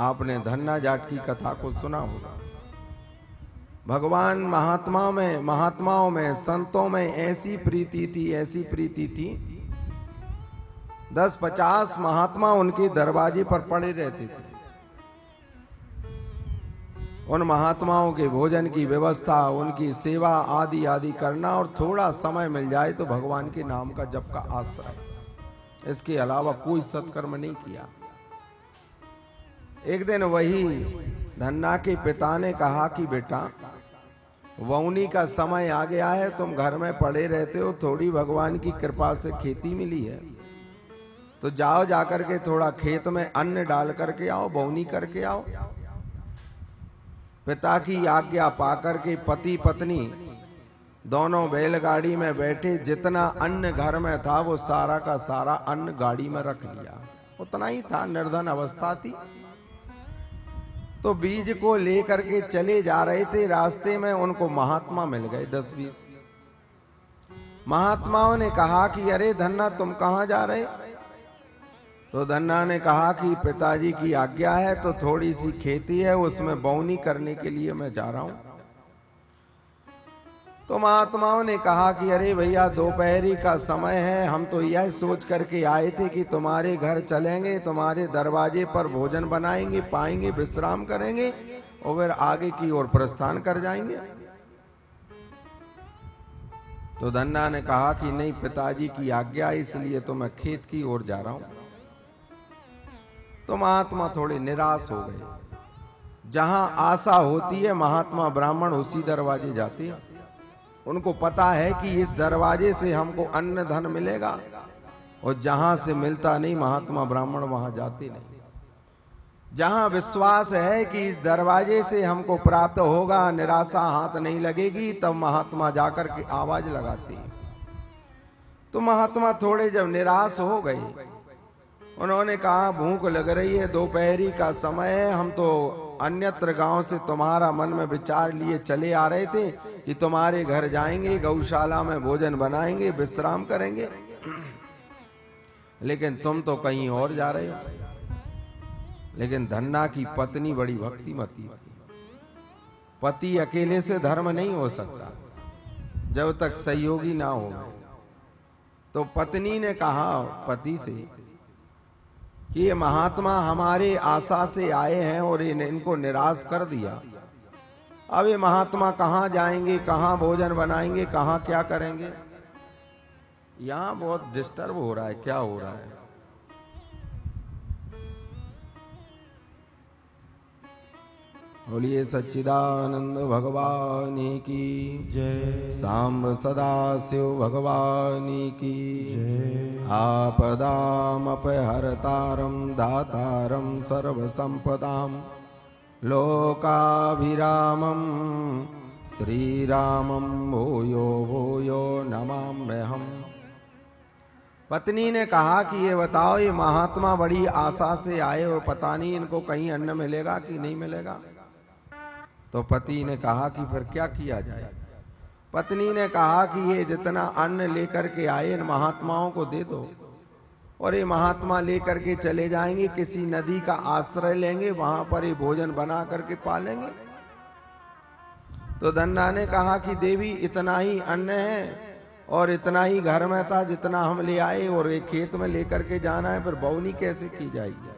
आपने धन्ना जाट की कथा को सुना होगा। भगवान महात्माओं में संतों में ऐसी प्रीति थी 10-50 महात्मा उनके दरवाजे पर पड़े रहते थे। उन महात्माओं के भोजन की व्यवस्था, उनकी सेवा आदि आदि करना, और थोड़ा समय मिल जाए तो भगवान के नाम का जप का आश्रय, इसके अलावा कोई सत्कर्म नहीं किया। एक दिन वही धन्ना के पिता ने कहा कि बेटा, वौनी का समय आ गया है, तुम घर में पड़े रहते हो, थोड़ी भगवान की कृपा से खेती मिली है, तो जाओ जाकर के थोड़ा खेत में अन्न डाल करके आओ, वौनी करके आओ। पिता की आज्ञा पाकर के पति पत्नी दोनों बैलगाड़ी में बैठे, जितना अन्न घर में था वो सारा का सारा अन्न गाड़ी में रख लिया। उतना ही था, निर्धन अवस्था थी। तो बीज को लेकर के चले जा रहे थे, रास्ते में उनको महात्मा मिल गए 10-20। महात्माओं ने कहा कि अरे धन्ना, तुम कहां जा रहे? तो धन्ना ने कहा कि पिताजी की आज्ञा है, तो थोड़ी सी खेती है, उसमें बौनी करने के लिए मैं जा रहा हूं। तो महात्माओं ने कहा कि अरे भैया, दोपहरी का समय है, हम तो यह सोच करके आए थे कि तुम्हारे घर चलेंगे, तुम्हारे दरवाजे पर भोजन बनाएंगे, पाएंगे, विश्राम करेंगे और फिर आगे की ओर प्रस्थान कर जाएंगे। तो धन्ना ने कहा कि नहीं, पिताजी की आज्ञा, इसलिए तो मैं खेत की ओर जा रहा हूं। तो महात्मा थोड़े निराश हो गए। जहां आशा होती है महात्मा ब्राह्मण उसी दरवाजे जाते हैं। उनको पता है कि इस दरवाजे से हमको अन्न धन मिलेगा, और जहां से मिलता नहीं महात्मा ब्राह्मण वहां जाते नहीं। जहां विश्वास है कि इस दरवाजे से हमको प्राप्त होगा, निराशा हाथ नहीं लगेगी, तब महात्मा जाकर के आवाज लगाते हैं। तो महात्मा थोड़े जब निराश हो गए, उन्होंने कहा भूख लग रही है, दोपहरी का समय है, हम तो अन्यत्र गांव से तुम्हारा मन में विचार लिए चले आ रहे थे कि तुम्हारे घर जाएंगे, गौशाला में भोजन बनाएंगे, विश्राम करेंगे, लेकिन तुम तो कहीं और जा रहे हो। लेकिन धन्ना की पत्नी बड़ी भक्तिमती थी। पति अकेले से धर्म नहीं हो सकता जब तक सहयोगी ना हो। तो पत्नी ने कहा पति से कि ये महात्मा हमारे आशा से आए हैं और इनको निराश कर दिया। अब ये महात्मा कहाँ जाएंगे, कहाँ भोजन बनाएंगे, कहाँ क्या करेंगे? यहाँ बहुत डिस्टर्ब हो रहा है, क्या हो रहा है? बोलिए सच्चिदानंद भगवान की जय, सांब सदा शिव भगवान की जय। आपदामपहर्तारं दातारं सर्वसंपदां लोकाभिरामं श्रीरामं भूयो भूयो नमाम्यहम्। पत्नी ने कहा कि ये बताओ, ये महात्मा बड़ी आशा से आए और पता नहीं इनको कहीं अन्न मिलेगा कि नहीं मिलेगा। तो पति ने कहा कि फिर क्या किया जाए? पत्नी ने कहा कि ये जितना अन्न लेकर के आए इन महात्माओं को दे दो, और ये महात्मा लेकर के चले जाएंगे, किसी नदी का आश्रय लेंगे, वहां पर ये भोजन बना करके पालेंगे। तो धन्ना ने कहा कि देवी, इतना ही अन्न है और इतना ही घर में था जितना हम ले आए, और एक खेत में लेकर के जाना है, फिर बौनी कैसे की जाएगी?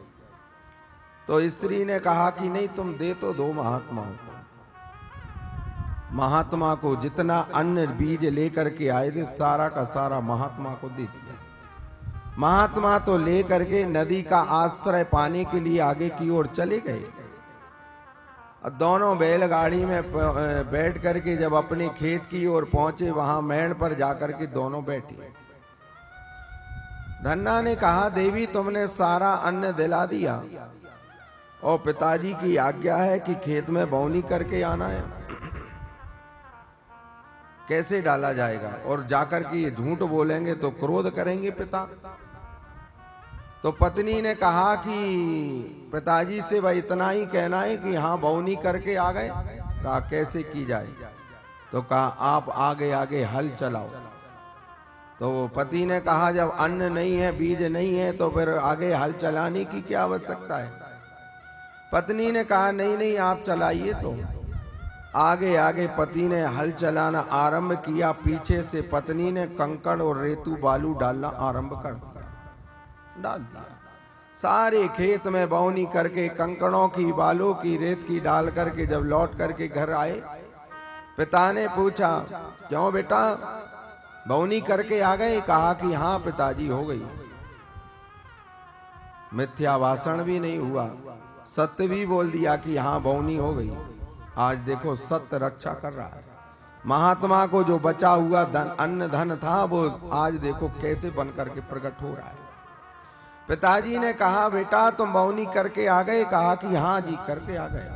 तो स्त्री ने कहा कि नहीं, तुम दे तो दो महात्माओं को। महात्मा को जितना अन्न बीज लेकर के आए थे सारा का सारा महात्मा को दे दिया। महात्मा तो लेकर के नदी का आश्रय पाने के लिए आगे की ओर चले गए। दोनों बैलगाड़ी में बैठ करके जब अपने खेत की ओर पहुंचे, वहां मेड़ पर जाकर के दोनों बैठे। धन्ना ने कहा देवी, तुमने सारा अन्न दिला दिया और पिताजी की आज्ञा है कि खेत में बौनी करके आना है, कैसे डाला जाएगा? और जाकर के ये झूठ बोलेंगे तो क्रोध करेंगे पिता। तो पत्नी ने कहा कि पिताजी से भाई इतना ही कहना है कि हाँ बौनी करके आ गए। कहा कैसे की जाए? तो कहा आप आगे आगे हल चलाओ। तो पति ने कहा जब अन्न नहीं है, बीज नहीं है, तो फिर आगे हल चलाने की क्या आवश्यकता है? पत्नी ने कहा नहीं नहीं आप चलाइए। तो आगे आगे पति ने हल चलाना आरंभ किया, पीछे से पत्नी ने कंकड़ और रेतू बालू डालना आरंभ कर डाल दिया। सारे खेत में बौनी करके कंकड़ों की बालों की रेत की डाल करके जब लौट करके घर आए, पिता ने पूछा क्यों बेटा बौनी करके आ गए? कहा कि हाँ पिताजी हो गई। मिथ्या भाषण भी नहीं हुआ, सत्य भी बोल दिया कि हाँ बौनी हो गई। आज देखो सत्य रक्षा कर रहा है। महात्मा को जो बचा हुआ धन अन्न धन था वो आज देखो कैसे बन करके प्रकट हो रहा है। पिताजी ने कहा बेटा तुम बौनी करके आ गए? कहा कि हाँ जी करके आ गए।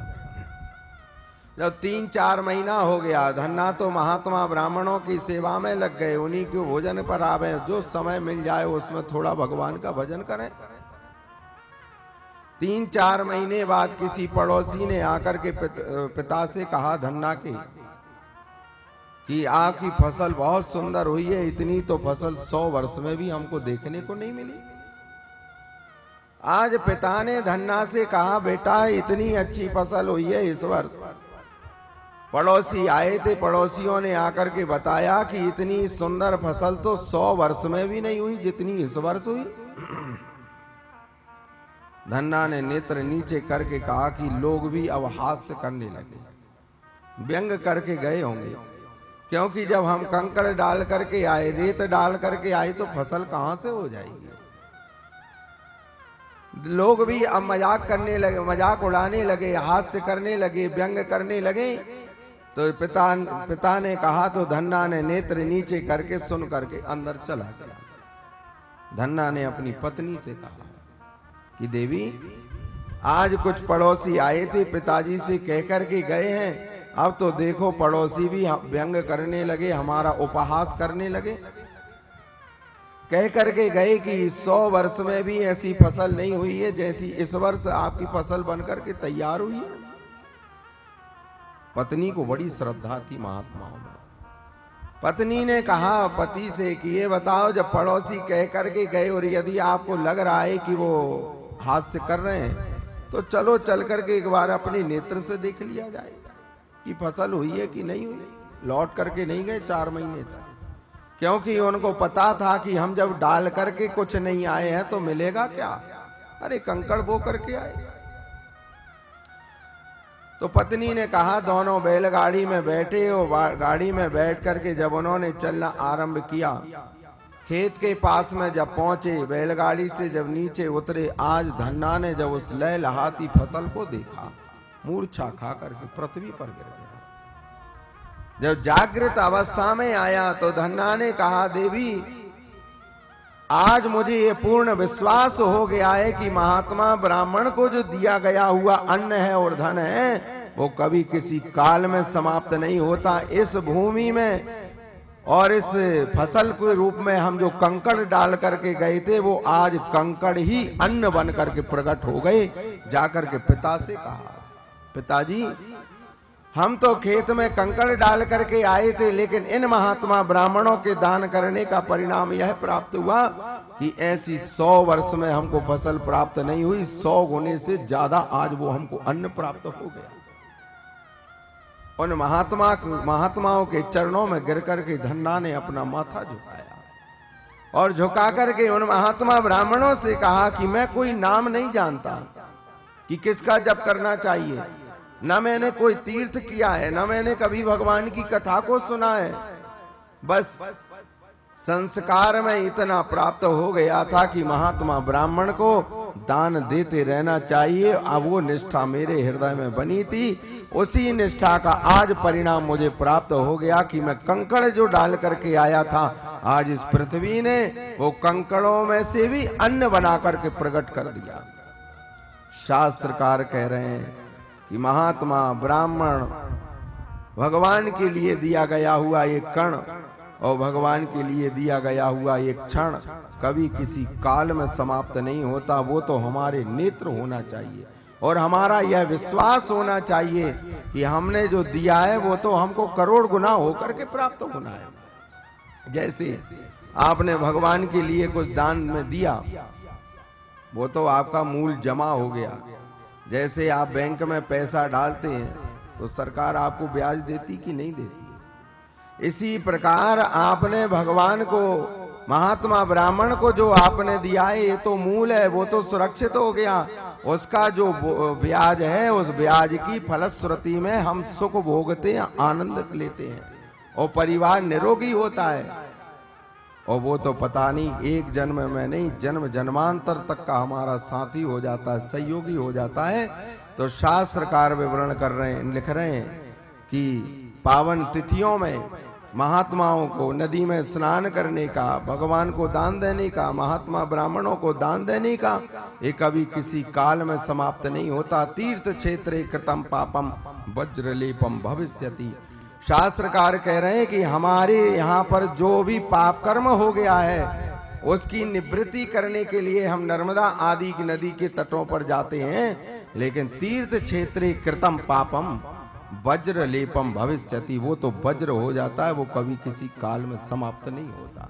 जब 3-4 महीना हो गया, धन्ना तो महात्मा ब्राह्मणों की सेवा में लग गए, उन्हीं के भोजन पर आवे, जो समय मिल जाए उसमें थोड़ा भगवान का भजन करें। 3-4 महीने बाद किसी पड़ोसी ने आकर के पिता से कहा धन्ना के कि आपकी फसल बहुत सुंदर हुई है, इतनी तो फसल 100 वर्ष में भी हमको देखने को नहीं मिली। आज पिता ने धन्ना से कहा बेटा इतनी अच्छी फसल हुई है इस वर्ष। पड़ोसी आए थे, पड़ोसियों ने आकर के बताया कि इतनी सुंदर फसल तो 100 वर्ष में भी नहीं हुई जितनी इस वर्ष हुई। धन्ना ने नेत्र नीचे करके कहा कि लोग भी अब हास्य करने लगे, व्यंग करके गए होंगे, क्योंकि जब हम कंकड़ डाल करके आए, रेत डाल करके आए तो फसल कहां से हो जाएगी। लोग भी अब मजाक करने लगे, मजाक उड़ाने लगे, हास्य करने लगे, व्यंग करने लगे। तो पिता ने कहा तो धन्ना ने नेत्र नीचे करके सुन करके अंदर चला गया। धन्ना ने अपनी पत्नी से कहा कि देवी आज कुछ पड़ोसी आए थे, पिताजी से कह करके गए हैं, अब तो देखो पड़ोसी भी व्यंग करने लगे, हमारा उपहास करने लगे। कह करके गए कि 100 वर्ष में भी ऐसी फसल नहीं हुई है जैसी इस वर्ष आपकी फसल बनकर के तैयार हुई है। पत्नी को बड़ी श्रद्धा थी महात्माओं में। पत्नी ने कहा पति से कि ये बताओ जब पड़ोसी कह करके गए और यदि आपको लग रहा है कि वो हास्य कर रहे हैं तो चलो चल करके एक बार अपने नेत्र से देख लिया जाए कि फसल हुई है कि नहीं हुई। लौट करके नहीं गए 4 महीने तक, क्योंकि उनको पता था कि हम जब डाल करके कुछ नहीं आए हैं तो मिलेगा क्या। अरे कंकड़ बो करके आए। तो पत्नी ने कहा दोनों बैलगाड़ी में बैठे और गाड़ी में बैठ करके जब उन्होंने चलना आरंभ किया, खेत के पास में जब पहुंचे, बैलगाड़ी से जब नीचे उतरे, आज धन्ना ने जब उस लहलहाती फसल को देखा, मूर्छा खा करके पृथ्वी पर गिर गया। जब जागृत अवस्था में आया तो धन्ना ने कहा देवी आज मुझे ये पूर्ण विश्वास हो गया है कि महात्मा ब्राह्मण को जो दिया गया हुआ अन्न है और धन है वो कभी किसी काल में समाप्त नहीं होता। इस भूमि में और इस फसल के रूप में हम जो कंकड़ डाल करके गए थे वो आज कंकड़ ही अन्न बन करके प्रकट हो गए। जाकर के पिता से कहा पिताजी हम तो खेत में कंकड़ डाल करके आए थे, लेकिन इन महात्मा ब्राह्मणों के दान करने का परिणाम यह प्राप्त हुआ कि ऐसी 100 वर्ष में हमको फसल प्राप्त नहीं हुई, 100 गुने से ज्यादा आज वो हमको अन्न प्राप्त हो गया। उन महात्माओं के चरणों में गिर करके धन्ना ने अपना माथा झुकाया और झुका करके उन महात्मा ब्राह्मणों से कहा कि मैं कोई नाम नहीं जानता कि किसका जप करना चाहिए, न मैंने कोई तीर्थ किया है, न मैंने कभी भगवान की कथा को सुना है, बस संस्कार में इतना प्राप्त हो गया था कि महात्मा ब्राह्मण को दान देते रहना चाहिए। अब वो निष्ठा मेरे हृदय में बनी थी, उसी निष्ठा का आज परिणाम मुझे प्राप्त हो गया कि मैं कंकड़ जो डाल करके आया था आज इस पृथ्वी ने वो कंकड़ों में से भी अन्न बना करके प्रकट कर दिया। शास्त्रकार कह रहे हैं कि महात्मा ब्राह्मण भगवान के लिए दिया गया हुआ एक कण और भगवान के लिए दिया गया हुआ एक क्षण कभी किसी काल में समाप्त नहीं होता। वो तो हमारे नेत्र होना चाहिए और हमारा यह विश्वास होना चाहिए कि हमने जो दिया है वो तो हमको करोड़ गुना होकर के प्राप्त होना है। जैसे आपने भगवान के लिए कुछ दान में दिया वो तो आपका मूल जमा हो गया, जैसे आप बैंक में पैसा डालते हैं तो सरकार आपको ब्याज देती कि नहीं देती, इसी प्रकार आपने भगवान को, महात्मा ब्राह्मण को जो आपने दिया है, ये तो मूल है, वो तो सुरक्षित हो गया। उसका जो ब्याज है, उस ब्याज की फलश्रुति में हम सुख भोगते हैं, आनंद लेते हैं और परिवार निरोगी होता है। और वो तो पता नहीं एक जन्म में नहीं, जन्म जन्मांतर तक का हमारा साथी हो जाता है, सहयोगी हो जाता है। तो शास्त्रकार विवरण कर रहे हैं, लिख रहे हैं कि पावन तिथियों में महात्माओं को नदी में स्नान करने का, भगवान को दान देने का, महात्मा ब्राह्मणों को दान देने का, ये कभी किसी काल में समाप्त नहीं होता। तीर्थ क्षेत्रे कृतम पापम वज्रलेपम भविष्यति। शास्त्रकार कह रहे हैं कि हमारे यहाँ पर जो भी पाप कर्म हो गया है उसकी निवृत्ति करने के लिए हम नर्मदा आदि की नदी के तटों पर जाते हैं, लेकिन तीर्थ क्षेत्रे कृतम पापम वज्र लेपम भविष्यति, वो तो वज्र हो जाता है, वो कभी किसी काल में समाप्त नहीं होता।